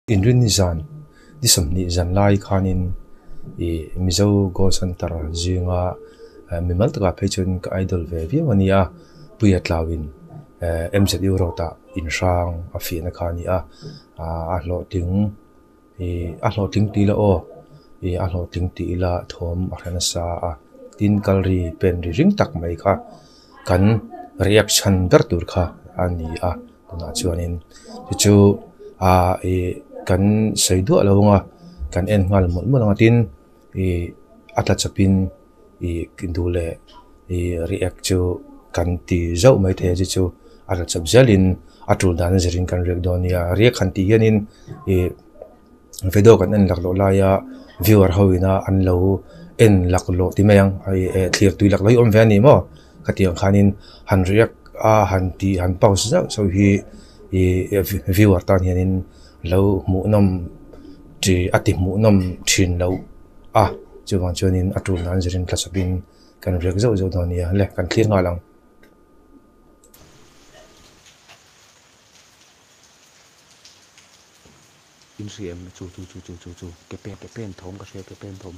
in rin ni zan di som ni zan lai khanin I mizo go santar zinga mimal taka phechun ka idol ve vi mania puya tlawin MZ euro ta in sang a fi na khani a hlo ting a hlo ting ti la o a hlo ting ti la thom a khana sa a tin kalri pen ri ring tak mai kha kan reaction ber tur kha ani tuna chuanin chu kan seidu alawanga kan en ngal mo tin ata chapin kindule react chu kan ti zau mai the chu ata chap zalin atul dan zerin kan rek donia re khan ti yanin video kan en laklo la ya viewer hawina an lo en laklo ti mayang clear tu lak lai om vani mo khatiang khanin han react han ti han pause zau so hi viewer tan hianin lo mu nom ti ati mu nom thin lo chuwang chuanin atul nan zerin tlasapin kan rek zau zau donia le kan clear nga lang in siam chu ke pen thom ka se ke pen thom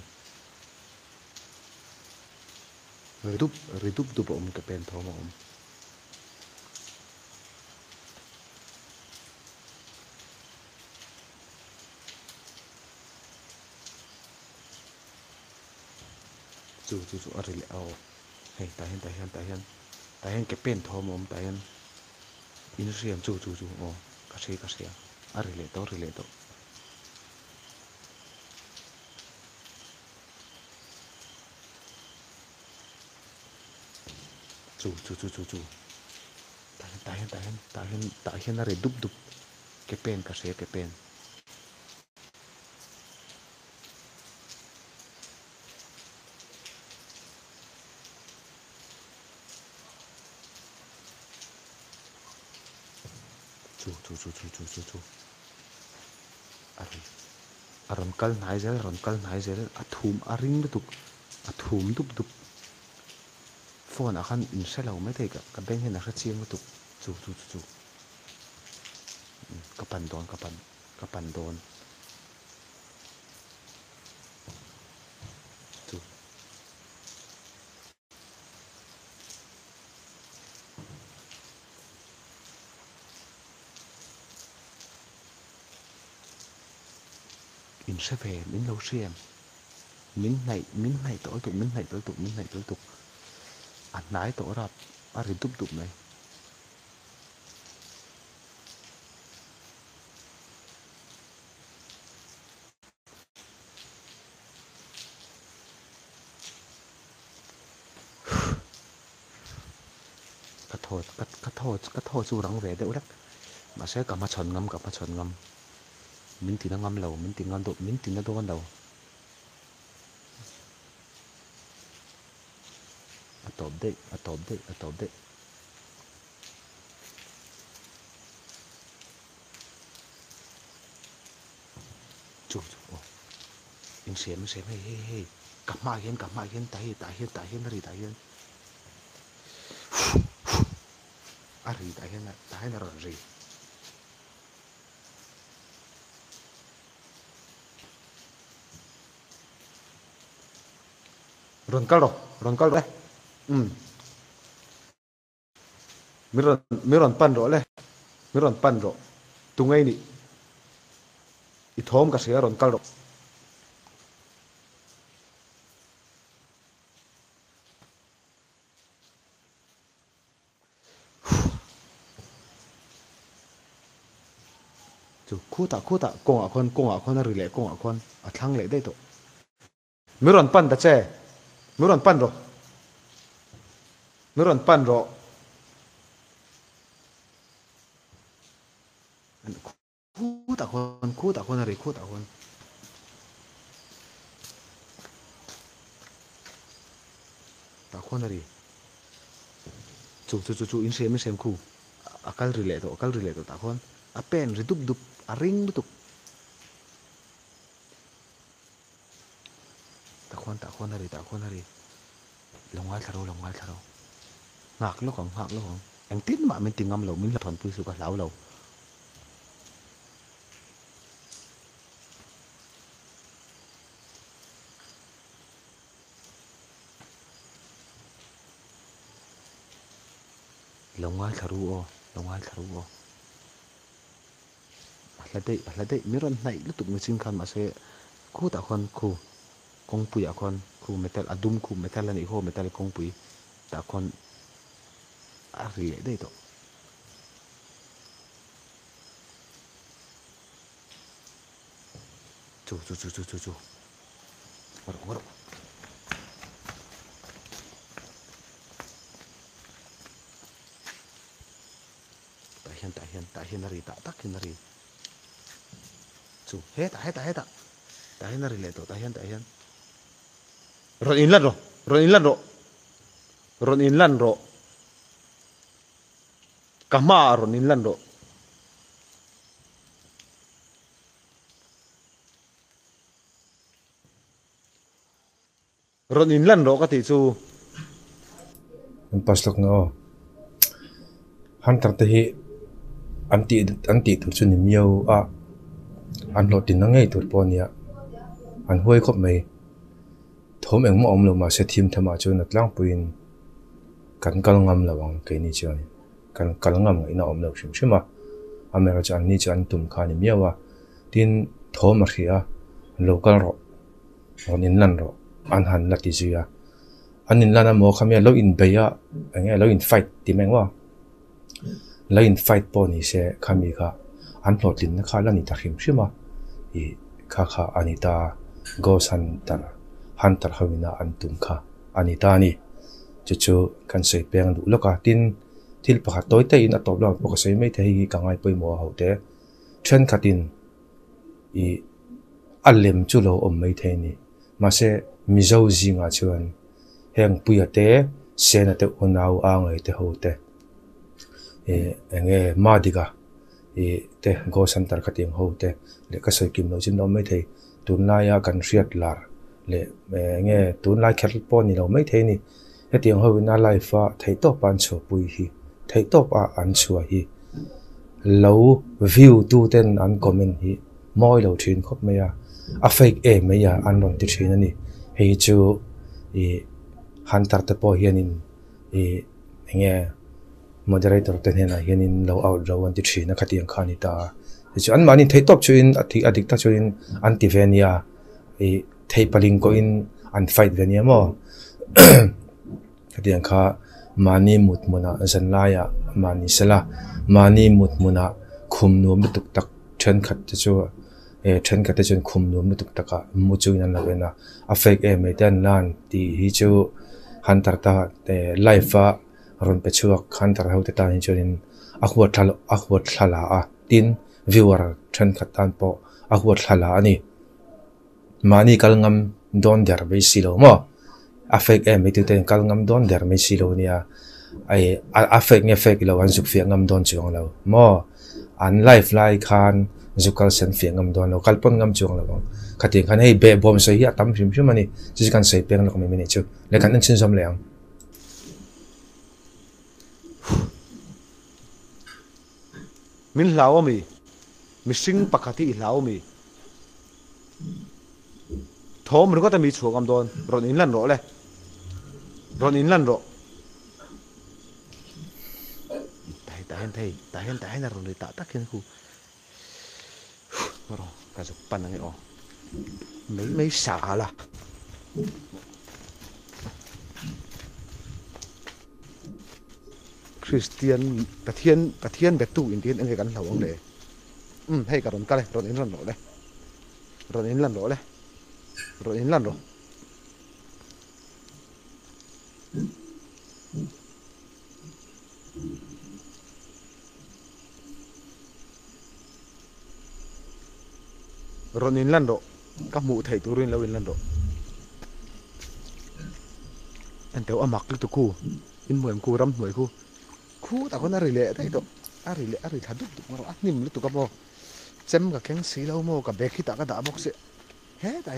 ridup dup om ke pen thom om chu arile ao hey ta hen ke pen thom om ta hen in siam chu o ka se arile to chu ta hen are dup ke pen ka se ke pen chu ari aram kal nai zel athum aring dup athum dup phone akhan in selo mai thei ka beng hen akha chiang tu chu kapan don chu in se ve min lo siam min này tối tục ăn nái tổ rap ari dup này cắt thô chu răng về đỡ đất mà sẽ cả mà chọn ngâm mình thì nó ngâm lầu mình thì nó đôn đầu atop deh chu in xem hey cặp mai hiên tại hiên ari tại hiên là rồi gì ron kal đấy miron pan ro tungai ni I thom ka se ron kal ro chu khu ta kong a khon ri le kong a khon a thlang le dei to miron pan da che miron pan ro khu ta khon ari chu in sem khu akal ri le to ta khon a pen ri dup a ring dup ta khon ari longal tharo ngak lo khong anh tin mà mình tình ngâm lâu mình là thuần pui su cả lão lâu longai tharu o ahladei miron nai lutuk machine khan ma se khu ta khon khu kongpui a khon khu metal adum khu metal ani ho metal kongpui ta khon a ri dei to chu ngoro ta hian nari ta tak hian nari chu he ta hian nari le to ta hian ron in lan ro kama ron in lan ro ka ti chu paslok no hunter te hi anti tur chu ni miao a an lo tin na ngei tur ponia an huai khop mai thom eng mo om lo ma se thim thama chu na tlang puin kan kal ngam lawang ke ni chu kan kal ngam ina om lo shim shima amera chan ni chan tum kha ni miawa tin thom a khia local ro onin lan ro an han la ti zuya anin lana mo khamia lo in beya enge lo in fight ti mengwa lo in fight po ni se khami kha an plotlin na kha la ni ta khim shima I kha anita go san tar hunter hawina an tum kha anita ni chu kan sei peng du loka tin thil pakhat toy te in atop lo pok sei mai the hi kangai poi mo haute chen khatin I alem chu lo om mai the ni ma se mizo zinga chuan heng puya te sena te unau a ngai te hote enge madiga te go center khating hote le ka sei kim lo chin no mai thei tunlaya kan riat lar le nge tunlai khel pon ni lo mai thei ni hetiang howina life a thei to pan cho pui hi thei to pa an chua hi lo view tu ten an comment hi moi lo thin khop mai a fake mai an ron ti thin ani hei chu hunter te po hianin nge moderator te hena hianin lo out ro an ti thina khatiang khani ta chu an mani thei top chu in adik ta chu in anti venia thei paling ko in an fight venia mo khatiang kha mani mutmuna zanlaya mani sala mani mutmuna khum nuam tuk tak then khat chu then khat chun khum nuam tuk taka mu chu in la wena a fake mai ten lan ti hi chu hunter ta life a ron pe chuak hunter haute ta ni chuin a huat thala a tin viewer then khat tan po a huat thala ani mani kalngam don der be silo mo a fake mai tu ten kalngam don der mai silo nia ai a fake lo an zuk fi ngam don chuang lo mo an life lai khan zukal sen fi ngam don lo kalpon ngam chuang lo khating khan hei be bom sei ya tam phim phim ani chi kan sei peng lo me ni chu le kan chin som leang min hlaw mi sing pakhati hlaw mi thom ru ka ta mi chuak am don ron in lan ro le ta hen ron le ta takin ku ro ka zu pan ngai o mấy xả là Christian Pathian betu Indian anh kan lawang le hay ka ron ka le ron in lan ro le ron in lan ro ron in lan ro các mụ thầy tu rin lâu in lan ro anh tếu amak lu tu ku in muem ku ram muem ku ta kon ari le tai to ari thaduk tu mar nim lu tu ka bo chem ka keng si lo mo ka bek hi ta ka da box se he ta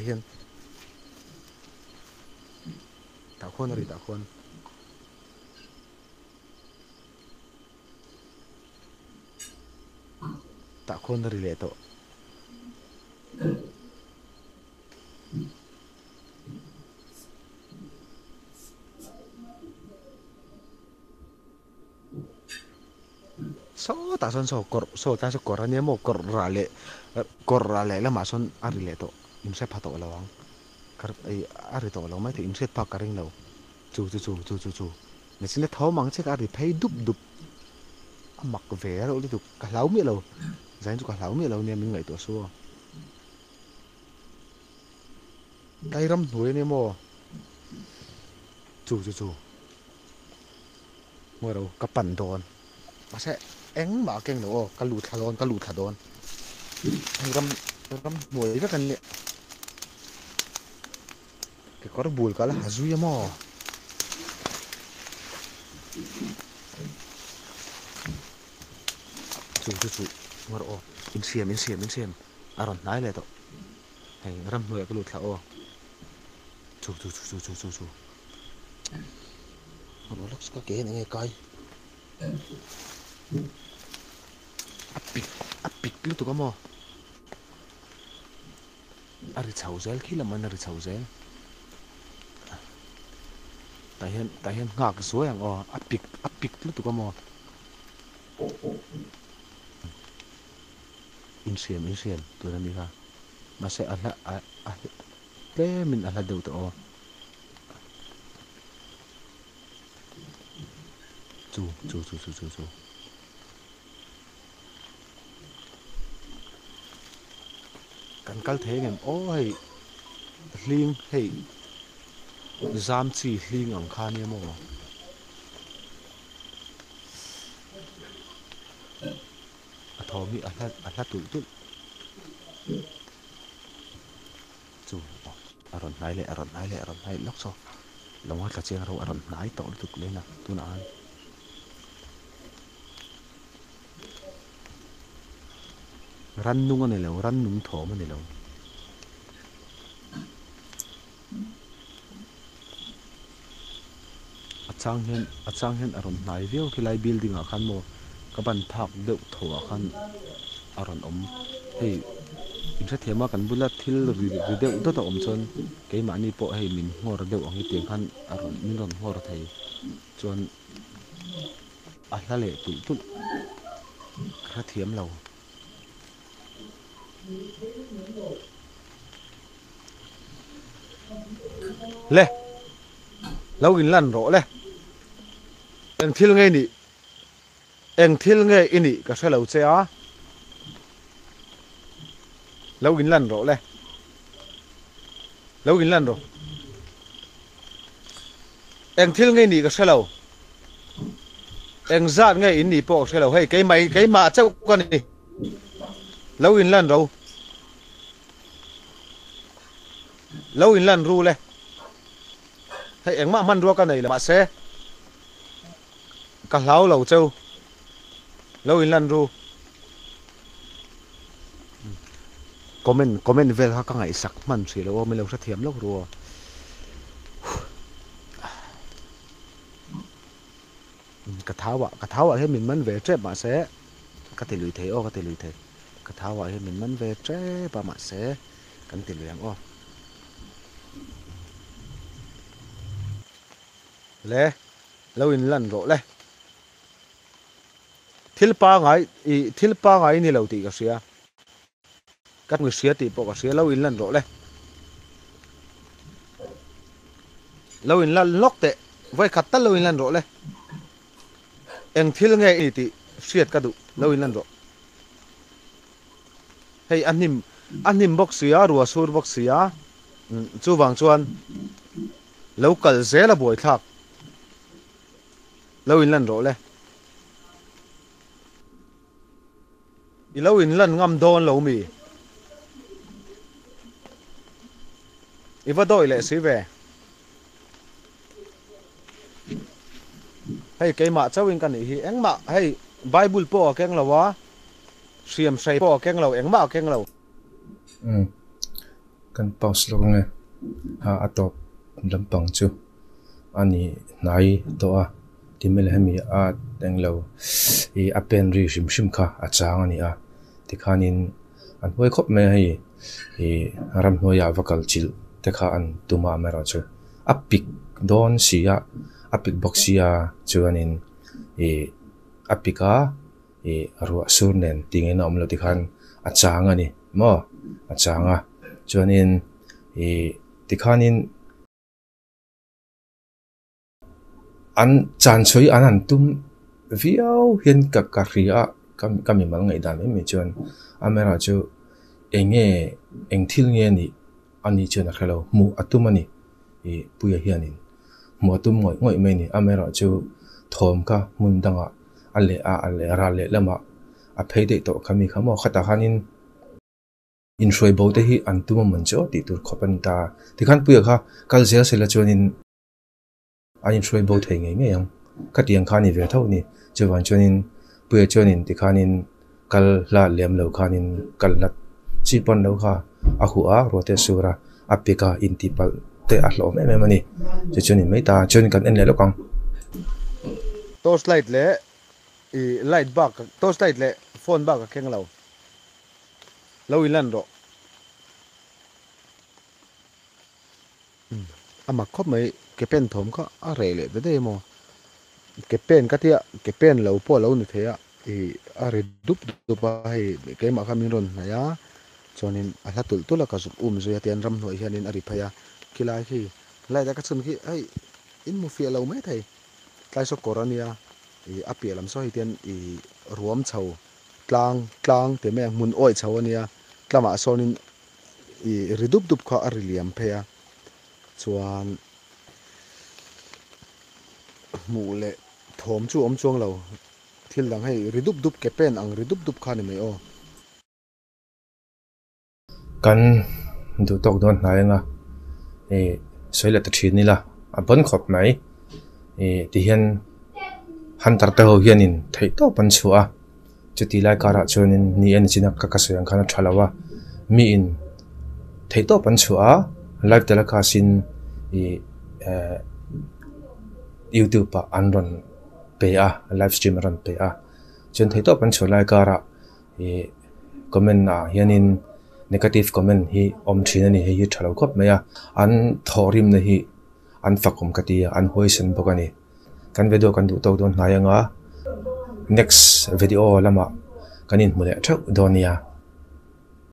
hian ta khon ari le to so ta son so ta so kor ania mo kor rale la ma son ari le to im se phato lawang kar ai ari to law mai te im se pa karing lo chu ne sin le thau mang che ari phei dup amak ve ro li tu ka lau mi lo zain chu ka lau mi lo ne min ngai to so dai ram nuôi ne mo chu ngồi đâu cáiปั่นโดนมาใช่เอ็งมาเก่งหนูกระลูดขาโดนไอ้รำหน่วยก็กันเนี่ยcái có bùi cả là duy mò chu ngồi đâu in xiêm à rồi nãy lại đó hay râm hnuôi cái lụt khảo ô chu nó lắc cái kế này nghe coi áp bịch lúc tụi mò ari chau zel khi làm anh ari chau zel tại hiện ngạc số hàng ô áp bịch lúc tụi mò in xiêm tụi nó đi ha mà sẽ ăn là thế mình ăn là đầu tụi chuกันกัลเทงโอ้ยลิงเฮ้ยจามจีลิงอังคารเนี่ยมั้งทอมีอัลตุจูอร่อยไหนเลยล็อกโซ่ลองว่ากระเจียงเราอร่อยไหนต่อตุกเลยนะตัวนั้นรันนุ่งอันนี้แล้วรันนุ่งถอมันนี่แล้วอาจารย์เห็นอารมณ์ไหนเดียวที่ไล่บิลดิ้งอาคารโมกับบันพักเดือดถั่วอาคารอารมณ์เฮ้ยอินเสถียรมากันบุลทิลหรือเดือดตัวต่อชนเกี่ยมันนี่พอให้มินหัวระเดือดอันนี้เตียงขันอารมณ์มินรอนหัวระไทยจนอะไรเลยตุ่กระเทียมเราเล่เรากินลั่นโรเล่เอ็งทิลไงนี่อินี่ก็ใช่เราเจ้าเรากินลั่นโรเล่เรากินลั่นโรเอ็งทิลไงนี่ก็ใช่เราเอ็งซาดไงอินี่ปอกใช่เราให้ไก่มาเจ้ากันนี่เราอินลันเรารู้เลยให้เอ็งมามันรัวกันไหนล่ะมาเสกันเราเจ้าเราอินลันรู้คอมเมนต์เวลาก็ไงสักมันสิแล้วไม่เราเสถียรเรารัวกระเท้าให้มันเวเจ็บมาเสก็ติลุยเทโอกระเท้าให้มันเวเจ็บมาเสกันติลุยอย่างอ้อเลยเราอินลันโรเลยทิลปาไงนี่เราตีกับเสียกันมือเสียตีปกกับเสียเราอินลันโรเลยเราอินลันล็อกเตะไว้ขัดตั้งเราอินลันโรเลยเอ็งทิลไงนี่ตีเสียดกระดูเราอินลันโรให้อันนิมบอกเสียรัวสูรบอกเสียจูวังชวนเราเกลเซละบวยทักเราอินลันโรเลยเราอินลันงำโดนเรามีอีว่าโดยเลยสิเวให้ไก่มาเจ้าวิงกันอีเอ็งมาให้ไบเบิลพ่อแกงเราวะเสียมใส่พ่อแกงเราเอ็งมาแกงเรากันเป่าสโลงไงอัตบลำปังจูอันนี้นายตัวที่ไม่ให้มีแดงเราเป็นรีชิมค่ะอาจารย์อันนี้ที่ขานินอันไว้ครบไม่ให้รำหัวยาวกัลจิลแต่ขาอันตัวมาไม่รอจูปิกโดนเสียปิกบ็อกเสียจูอันนี้ปิก ruwa sur nen tingin na omlo tikhan achanga ni mo achanga chuanin tikhanin an chan choi an tum viau hian ka ria kami mal ngai dan mi chuan amera chu eng thil nge ni ani chuan a khelo mu atumani puya hianin mu atum ngoi mai ni amera chu thom ka mun danga ale ra le lama a pheide to kami khamo khata hanin in shroi bo te hi an tuma man cho ti tur khopan ta tikhan puya kha kal zel sela chuanin ain shroi bo thei nge yang khatiang khani ve tho ni chuwan chuanin puya chuanin tikhanin kal la lem lo khanin kal lat chi pon lo kha a khu a rote sura apika intipal te a hlom em mani chuanin mai ta chuan kan en le lokang torch light le light bak torch light le phone bak ka keng lo ilan ro ama khop mai ke pen thom kha a re le de mo ke pen ka tia ke pen lo po lo ni theya a re dup pa hai ke ma kha min ron na ya chonin a hatul tula ka zup zo ya tian ram noi hianin ari phaya kilai hi lai da ka chun ki ai in mu fi lo mai thai tlai so korania apialam so hitian ruam chho tlang te me mun oi chho ania tlama sonin ridup dup kha ariliam pheya chuan mu le thom chu om chuang lo thil dang hei ridup dup ke pen ang ridup dup kha ni mai o kan du tok don nainga soila ta thini la a bon khop mai ti hian han tar ta ho hianin thei to pan chua chuti lai kara chuanin ni en china ka ka soyang khana thalawa mi in thei to pan chua live tela ka sin YouTube pa anron pe a live stream ran pe a chun thei to pan chua lai kara comment na hianin negative comment hi om thina ni hi thalo khop maya an thorim na hi an fakum katia an hoisen bokani kan video kan du to don nayanga next video lama kanin mule thak donia